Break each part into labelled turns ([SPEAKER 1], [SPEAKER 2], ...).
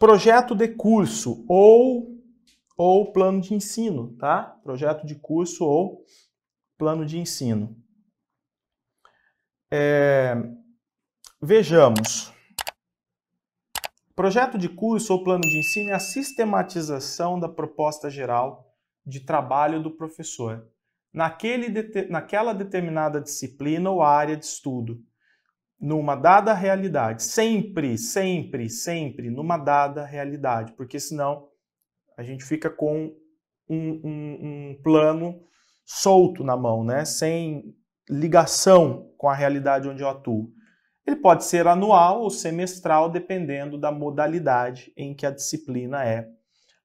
[SPEAKER 1] projeto de curso ou plano de ensino, tá? Projeto de curso ou plano de ensino. Vejamos. Projeto de curso ou plano de ensino é a sistematização da proposta geral de trabalho do professor naquela determinada disciplina ou área de estudo, numa dada realidade. Sempre, sempre, sempre numa dada realidade, porque senão a gente fica com um plano solto na mão, né? Sem ligação com a realidade onde eu atuo. Ele pode ser anual ou semestral, dependendo da modalidade em que a disciplina é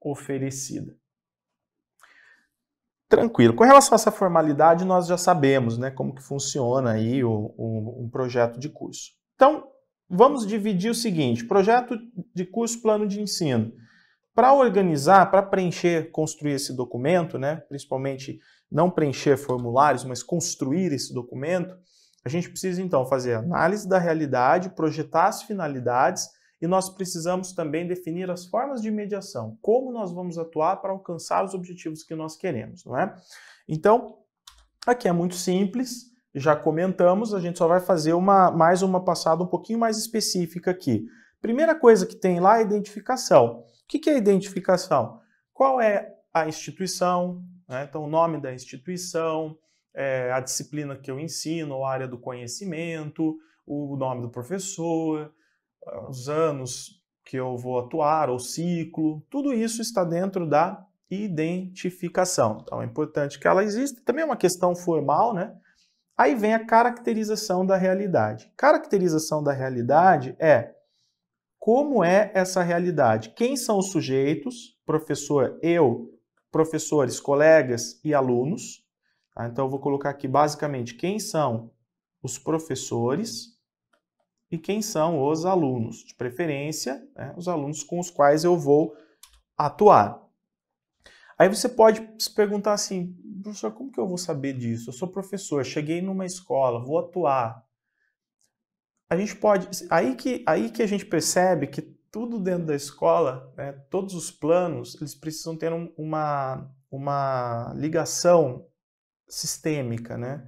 [SPEAKER 1] oferecida. Tranquilo. Com relação a essa formalidade, nós já sabemos, né, como que funciona aí um projeto de curso. Então, vamos dividir o seguinte: projeto de curso, plano de ensino. Para organizar, para preencher, construir esse documento, né, principalmente não preencher formulários, mas construir esse documento, a gente precisa, então, fazer análise da realidade, projetar as finalidades e nós precisamos também definir as formas de mediação, como nós vamos atuar para alcançar os objetivos que nós queremos, não é? Então, aqui é muito simples, já comentamos, a gente só vai fazer mais uma passada um pouquinho mais específica aqui. Primeira coisa que tem lá é a identificação. O que é a identificação? Qual é a instituição, né? Então, o nome da instituição, a disciplina que eu ensino, a área do conhecimento, o nome do professor, os anos que eu vou atuar, o ciclo, tudo isso está dentro da identificação. Então é importante que ela exista. Também é uma questão formal, né? Aí vem a caracterização da realidade. Caracterização da realidade é como é essa realidade, quem são os sujeitos, professor, eu, professores, colegas e alunos. Então eu vou colocar aqui basicamente quem são os professores e quem são os alunos, de preferência, né, os alunos com os quais eu vou atuar. Aí você pode se perguntar assim: professor, como que eu vou saber disso? Eu sou professor, cheguei numa escola, vou atuar. A gente pode, aí que a gente percebe que tudo dentro da escola, né, todos os planos, eles precisam ter uma ligação sistêmica, né?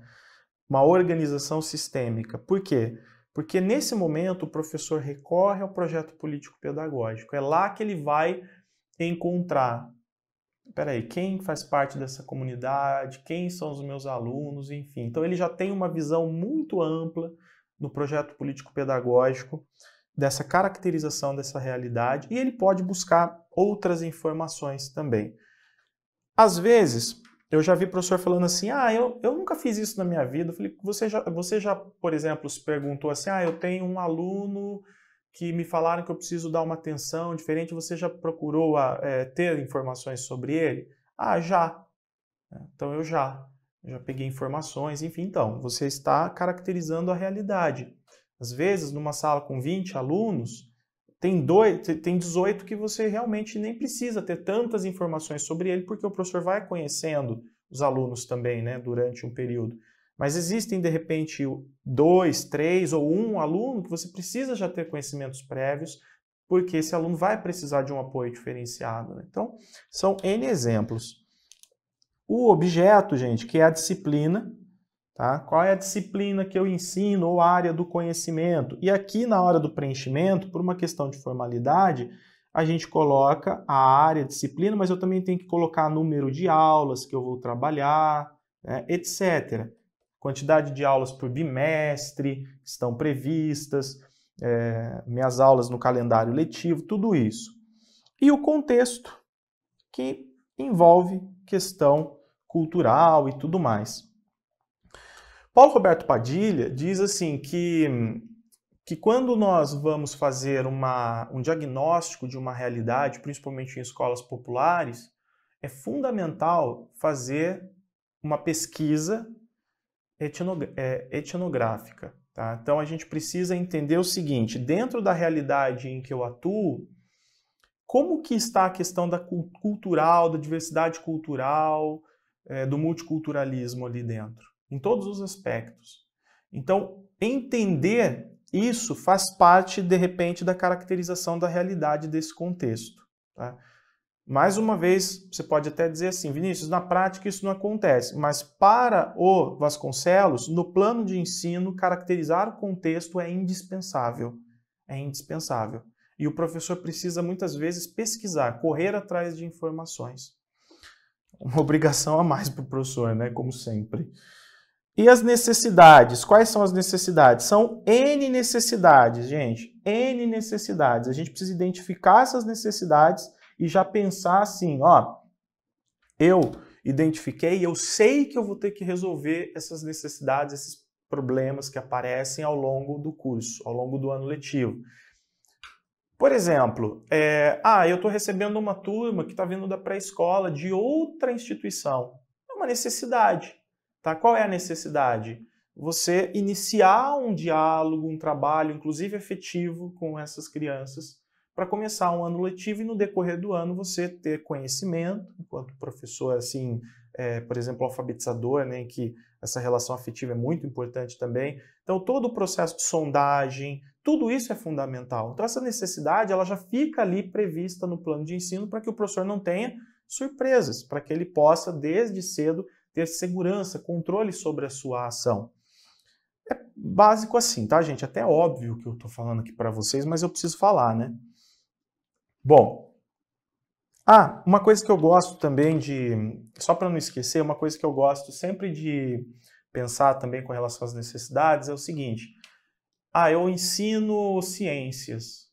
[SPEAKER 1] Uma organização sistêmica. Por quê? Porque nesse momento o professor recorre ao projeto político-pedagógico. É lá que ele vai encontrar, peraí, quem faz parte dessa comunidade, quem são os meus alunos, enfim. Então ele já tem uma visão muito ampla no projeto político-pedagógico dessa caracterização dessa realidade e ele pode buscar outras informações também. Às vezes, eu já vi professor falando assim: eu nunca fiz isso na minha vida. Eu falei: você já, por exemplo, se perguntou assim: eu tenho um aluno que me falaram que eu preciso dar uma atenção diferente, você já procurou ter informações sobre ele? Já. Então eu já peguei informações, enfim. Então, você está caracterizando a realidade. Às vezes, numa sala com 20 alunos, tem 18 que você realmente nem precisa ter tantas informações sobre ele, porque o professor vai conhecendo os alunos também, né, durante um período. Mas existem, de repente, 2, 3 ou 1 aluno que você precisa já ter conhecimentos prévios, porque esse aluno vai precisar de um apoio diferenciado, né? Então, são N exemplos. O objeto, gente, que é a disciplina, tá? Qual é a disciplina que eu ensino ou área do conhecimento? E aqui na hora do preenchimento, por uma questão de formalidade, a gente coloca a área, disciplina, mas eu também tenho que colocar número de aulas que eu vou trabalhar, né, etc. Quantidade de aulas por bimestre que estão previstas, minhas aulas no calendário letivo, tudo isso. E o contexto, que envolve questão cultural e tudo mais. Paulo Roberto Padilha diz assim que quando nós vamos fazer um diagnóstico de uma realidade, principalmente em escolas populares, é fundamental fazer uma pesquisa etnográfica. Tá? Então a gente precisa entender o seguinte: dentro da realidade em que eu atuo, como que está a questão da cultural, da diversidade cultural, do multiculturalismo ali dentro? Em todos os aspectos. Então, entender isso faz parte, de repente, da caracterização da realidade desse contexto. Tá? Mais uma vez, você pode até dizer assim, Vinícius, na prática isso não acontece, mas para o Vasconcelos, no plano de ensino, caracterizar o contexto é indispensável. É indispensável. E o professor precisa, muitas vezes, pesquisar, correr atrás de informações. Uma obrigação a mais para o professor, né? Como sempre. E as necessidades? Quais são as necessidades? São N necessidades, gente. N necessidades. A gente precisa identificar essas necessidades e já pensar assim, ó, eu identifiquei, eu sei que eu vou ter que resolver essas necessidades, esses problemas que aparecem ao longo do curso, ao longo do ano letivo. Por exemplo, eu estou recebendo uma turma que está vindo da pré-escola de outra instituição. É uma necessidade. Tá? Qual é a necessidade? Você iniciar um diálogo, um trabalho, inclusive afetivo, com essas crianças, para começar um ano letivo e no decorrer do ano você ter conhecimento, enquanto professor, assim, por exemplo, alfabetizador, né, em que essa relação afetiva é muito importante também. Então, todo o processo de sondagem, tudo isso é fundamental. Então, essa necessidade ela já fica ali prevista no plano de ensino para que o professor não tenha surpresas, para que ele possa, desde cedo, ter segurança, controle sobre a sua ação. É básico assim, tá, gente? Até óbvio que eu estou falando aqui para vocês, mas eu preciso falar, né? Bom, uma coisa que eu gosto também só para não esquecer, uma coisa que eu gosto sempre de pensar também com relação às necessidades é o seguinte, eu ensino ciências,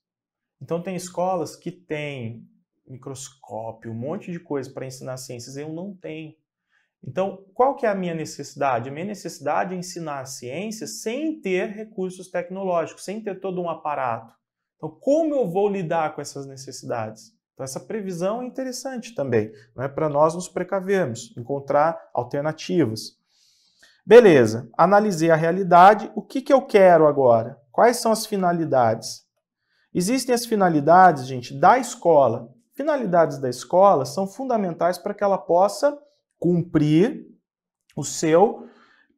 [SPEAKER 1] então tem escolas que têm microscópio, um monte de coisa para ensinar ciências, eu não tenho. Então, qual que é a minha necessidade? A minha necessidade é ensinar ciências sem ter recursos tecnológicos, sem ter todo um aparato. Então, como eu vou lidar com essas necessidades? Então, essa previsão é interessante também, não é para nós nos precavermos, encontrar alternativas. Beleza, analisei a realidade, o que eu quero agora? Quais são as finalidades? Existem as finalidades, gente, da escola. Finalidades da escola são fundamentais para que ela possa cumprir o seu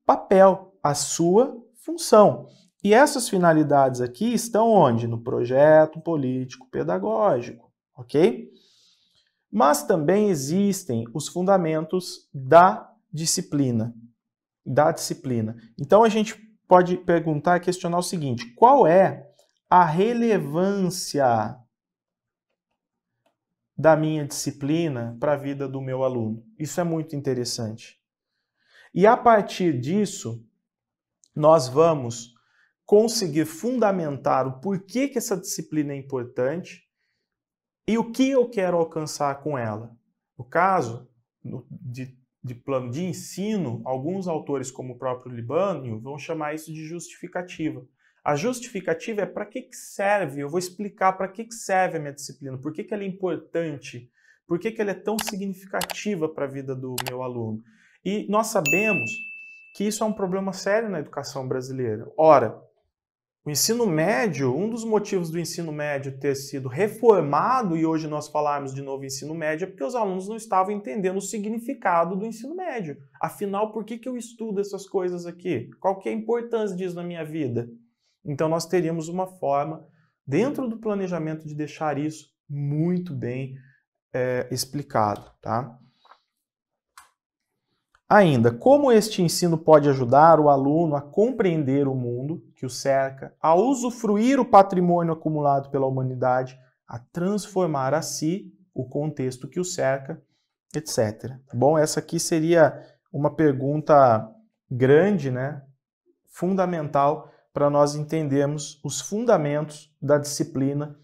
[SPEAKER 1] papel, a sua função. E essas finalidades aqui estão onde? No projeto político-pedagógico, ok? Mas também existem os fundamentos da disciplina. Então a gente pode perguntar e questionar o seguinte, qual é a relevância da minha disciplina para a vida do meu aluno? Isso é muito interessante. E a partir disso, nós vamos conseguir fundamentar o porquê que essa disciplina é importante e o que eu quero alcançar com ela. No caso de plano de ensino, alguns autores, como o próprio Libânio, vão chamar isso de justificativa. A justificativa é para que serve, eu vou explicar para que serve a minha disciplina, por que ela é importante, por que ela é tão significativa para a vida do meu aluno. E nós sabemos que isso é um problema sério na educação brasileira. Ora, o ensino médio, um dos motivos do ensino médio ter sido reformado e hoje nós falarmos de novo ensino médio é porque os alunos não estavam entendendo o significado do ensino médio. Afinal, por que eu estudo essas coisas aqui? Qual que é a importância disso na minha vida? Então nós teríamos uma forma, dentro do planejamento, de deixar isso muito bem explicado, tá? Ainda, como este ensino pode ajudar o aluno a compreender o mundo que o cerca, a usufruir o patrimônio acumulado pela humanidade, a transformar a si o contexto que o cerca, etc. Tá bom? Essa aqui seria uma pergunta grande, né? Fundamental para nós entendermos os fundamentos da disciplina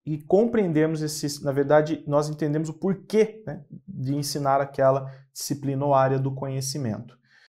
[SPEAKER 1] e compreendermos na verdade, nós entendemos o porquê, né, de ensinar aquela disciplina ou área do conhecimento.